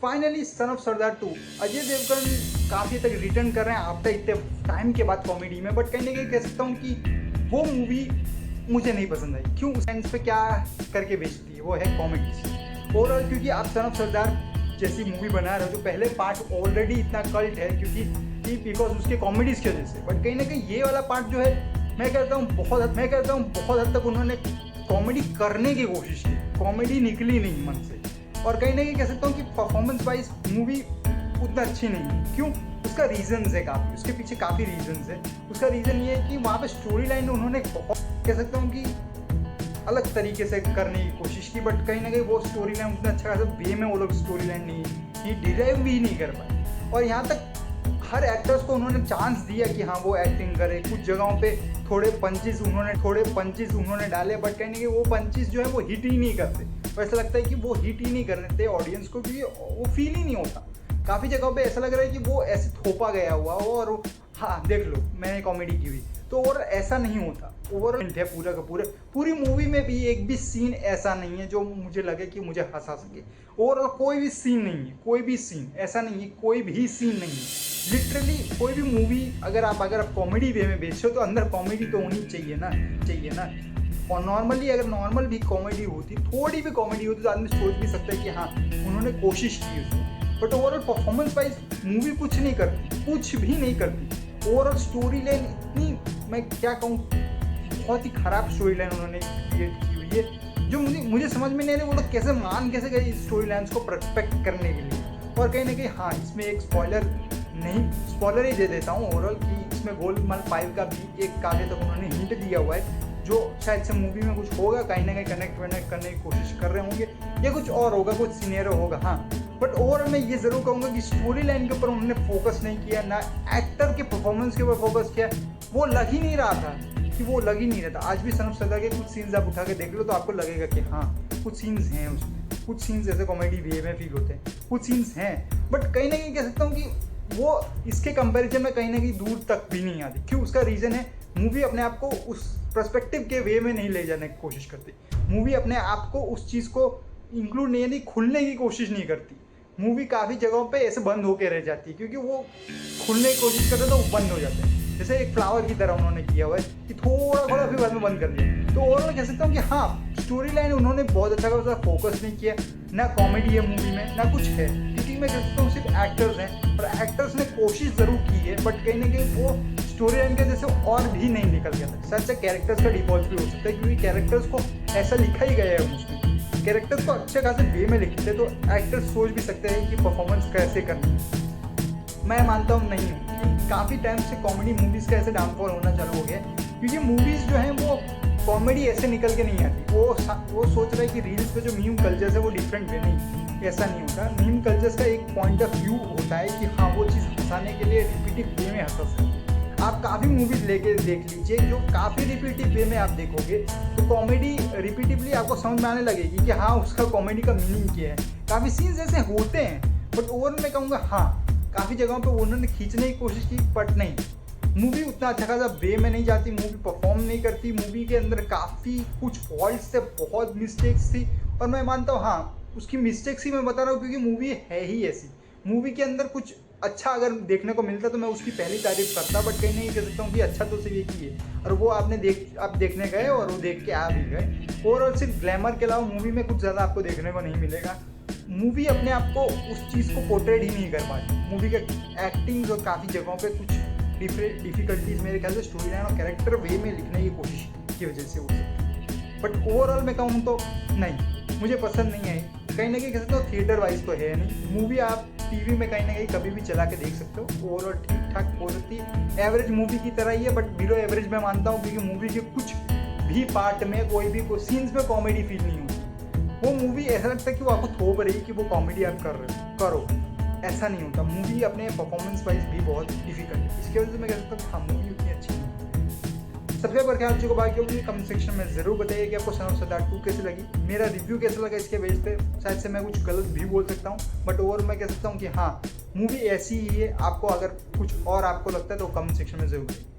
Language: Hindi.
फाइनली सन ऑफ सरदार 2 अजय देवगन काफ़ी तक रिटर्न कर रहे हैं आफ्टर इतने टाइम के बाद कॉमेडी में, बट कहीं ना कहीं कह सकता हूँ कि वो मूवी मुझे नहीं पसंद आई। क्यों? उस टाइम पे क्या करके बेचती है, वो है कॉमेडी। ओवरऑल क्योंकि आप सन ऑफ सरदार जैसी मूवी बना रहे हो, जो पहले पार्ट ऑलरेडी इतना कल्ट है क्योंकि बिकॉज उसके कॉमेडीज़ की वजह से, बट कहीं ना कहीं ये वाला पार्ट जो है मैं कहता हूँ बहुत हद तक उन्होंने कॉमेडी करने की कोशिश की, कॉमेडी निकली नहीं मन से। और कहीं ना कहीं कह सकता हूँ कि परफॉर्मेंस वाइज मूवी उतना अच्छी नहीं है। क्यों? उसका रीजंस है काफ़ी, उसके पीछे काफ़ी रीजंस है। उसका रीज़न ये है कि वहाँ पे स्टोरी लाइन उन्होंने बहुत कह सकता हूँ कि अलग तरीके से करने की कोशिश की, बट कहीं ना कहीं वो स्टोरी लाइन उतना अच्छा खासा वे में वो लोग स्टोरी लाइन नहीं डिराइव भी नहीं कर पाए। और यहाँ तक हर एक्टर्स को उन्होंने चांस दिया कि हाँ वो एक्टिंग करे। कुछ जगहों पे थोड़े पंचेस उन्होंने डाले, बट कहीं ना कहीं वो पंचेस जो है वो हिट ही नहीं करते। तो ऐसा लगता है कि वो हिट ही नहीं करने थे ऑडियंस को, क्योंकि वो फील ही नहीं होता। काफ़ी जगहों पे ऐसा लग रहा है कि वो ऐसे थोपा गया हुआ हो और हाँ देख लो मैंने कॉमेडी की हुई, तो और ऐसा नहीं होता। ओवरऑल है पूरा का पूरा, पूरी मूवी में भी एक भी सीन ऐसा नहीं है जो मुझे लगे कि मुझे हंसा सके। ओवरऑल कोई भी सीन नहीं है, कोई भी सीन ऐसा नहीं है, कोई भी सीन नहीं है। लिटरली कोई भी मूवी अगर आप कॉमेडी वे में बेच रहे हो तो अंदर कॉमेडी तो होनी चाहिए ना। और नॉर्मली अगर नॉर्मल भी कॉमेडी होती, थोड़ी भी कॉमेडी होती, तो आदमी सोच भी सकता है कि हाँ उन्होंने कोशिश की उसमें। But overall performance wise movie कुछ नहीं करती, कुछ भी नहीं करती। ओवरऑल स्टोरी लाइन इतनी, मैं क्या कहूँ, बहुत ही खराब स्टोरी लाइन उन्होंने क्रिएट की हुई है, जो मुझे समझ में नहीं आ रही वो लोग कैसे गए स्टोरी लाइन्स को परफेक्ट करने के लिए। और कहीं ना कहीं हाँ इसमें एक स्पॉइलर ही दे देता हूँ ओवरऑल कि इसमें गोलमाल 5 का भी एक काले तक उन्होंने हिंट दिया हुआ है, जो शायद से मूवी में कुछ होगा, कहीं ना कहीं कनेक्ट करने की कोशिश कर रहे होंगे, या कुछ और होगा, कुछ सीनियर होगा। हाँ बट ओवरऑल मैं ये ज़रूर कहूँगा कि स्टोरी लाइन के ऊपर उन्होंने फोकस नहीं किया, ना एक्टर के परफॉर्मेंस के ऊपर फोकस किया। वो लग ही नहीं रहा था। आज भी सन ऑफ सरदार के कुछ सीन्स आप उठा के देख लो तो आपको लगेगा कि हाँ कुछ सीन्स हैं उसमें, कुछ सीन्स ऐसे कॉमेडी वे में फील होते हैं, कुछ सीन्स हैं, बट कहीं ना कहीं कह सकता हूँ कि वो इसके कंपैरिजन में कहीं ना कहीं दूर तक भी नहीं आती। क्यों? उसका रीज़न है मूवी अपने आप को उस पर्सपेक्टिव के वे में नहीं ले जाने की कोशिश करती। मूवी अपने आप को उस चीज़ को इंक्लूड नहीं, यानी खुलने की कोशिश नहीं करती। मूवी काफ़ी जगहों पे ऐसे बंद होकर रह जाती है, क्योंकि वो खुलने की कोशिश करते तो वो बंद हो जाते हैं। जैसे एक फ्लावर की तरह उन्होंने किया हुआ है कि थोड़ा फिर बाद में बंद कर दिया। तो ओवरऑल कह सकता हूँ कि हाँ स्टोरी लाइन उन्होंने बहुत अच्छा खासा फोकस नहीं किया, ना कॉमेडी है मूवी में ना कुछ है, क्योंकि मैं कह सकता हूँ सिर्फ एक्टर्स हैं और एक्टर्स ने कोशिश ज़रूर की है, बट कहीं ना कहीं वो स्टोरी लाइन के जैसे और भी नहीं निकल गया था। शायद से कैरेक्टर्स का डिफॉल्ट भी हो सकता है, क्योंकि कैरेक्टर्स को ऐसा लिखा ही गया है उसमें, कैरेक्टर्स को अच्छे खासे वे में लिखते थे, तो एक्टर्स सोच भी सकते हैं कि परफॉर्मेंस कैसे करनी है। मैं मानता हूँ नहीं कि काफ़ी टाइम से कॉमेडी मूवीज़ का ऐसे डाउनफॉल होना चालू हो गया, क्योंकि मूवीज़ जो हैं वो कॉमेडी ऐसे निकल के नहीं आती। वो सोच रहा है कि रील्स पे जो मीम कल्चर्स है वो डिफरेंट वे, नहीं ऐसा नहीं होता। मीम कल्चर्स का एक पॉइंट ऑफ व्यू होता है कि हाँ वो चीज़ हंसाने के लिए रिपीटिव वे में हंसा सकते। आप काफ़ी मूवीज़ लेके देख लीजिए जो काफ़ी रिपीटिव वे में आप देखोगे तो कॉमेडी रिपीटिवली आपको समझ में आने लगेगी कि हाँ उसका कॉमेडी का मीनिंग क्या है। काफ़ी सीन्स ऐसे होते हैं, बट ओवरऑल मैं कहूँगा हाँ काफ़ी जगहों पे उन्होंने खींचने की कोशिश की, बट नहीं, मूवी उतना अच्छा खासा वे में नहीं जाती, मूवी परफॉर्म नहीं करती। मूवी के अंदर काफ़ी कुछ फॉल्ट्स थे, बहुत मिस्टेक्स थी, और मैं मानता हूँ हाँ उसकी मिस्टेक्स ही मैं बता रहा हूँ क्योंकि मूवी है ही ऐसी। मूवी के अंदर कुछ अच्छा अगर देखने को मिलता तो मैं उसकी पहली तारीफ करता, बट कहीं नहीं कह सकता हूँ कि अच्छा तो सिर्फ एक ही है, और वो आप देखने गए और वो देख के आ भी गए। और सिर्फ ग्लैमर के अलावा मूवी में कुछ ज़्यादा आपको देखने को नहीं मिलेगा। मूवी अपने आप को उस चीज़ को पोर्ट्रेट ही नहीं कर पाती। मूवी के एक्टिंग और काफ़ी जगहों पे कुछ डिफ़िकल्टीज मेरे ख्याल से स्टोरी लाइन और कैरेक्टर वे में लिखने की कोशिश की वजह से हो सकती है। बट ओवरऑल मैं कहूँ तो नहीं, मुझे पसंद नहीं आई। कहीं ना कहीं कह सकते हो थिएटर वाइज तो है नहीं, मूवी आप टीवी में कहीं ना कहीं कभी भी चला के देख सकते हो। ओवरऑल ठीक ठाक हो सकती है, एवरेज मूवी की तरह ही है, बट बिलो एवरेज मैं मानता हूँ, क्योंकि मूवी के कुछ भी पार्ट में कोई सीन्स में कॉमेडी फील नहीं होती। वो मूवी ऐसा लगता है कि वो आपको थोप रही है कि वो कॉमेडी आप कर रहे हो, करो, ऐसा नहीं होता। मूवी अपने परफॉर्मेंस वाइज भी बहुत डिफिकल्ट है, इसकी वजह से मैं कह सकता हूँ हाँ मूवी उतनी अच्छी नहीं है। सब्सक्राइब करके आप को बाकी होगी कमेंट सेक्शन में ज़रूर बताइए कि आपको सन ऑफ सरदार 2 कैसी लगी, मेरा रिव्यू कैसा लगा इसके बेस पे। शायद से मैं कुछ गलत भी बोल सकता हूँ, बट ओवर मैं कह सकता हूँ कि हाँ मूवी ऐसी ही है। आपको अगर कुछ और आपको लगता है तो कमेंट सेक्शन में ज़रूर बताइए।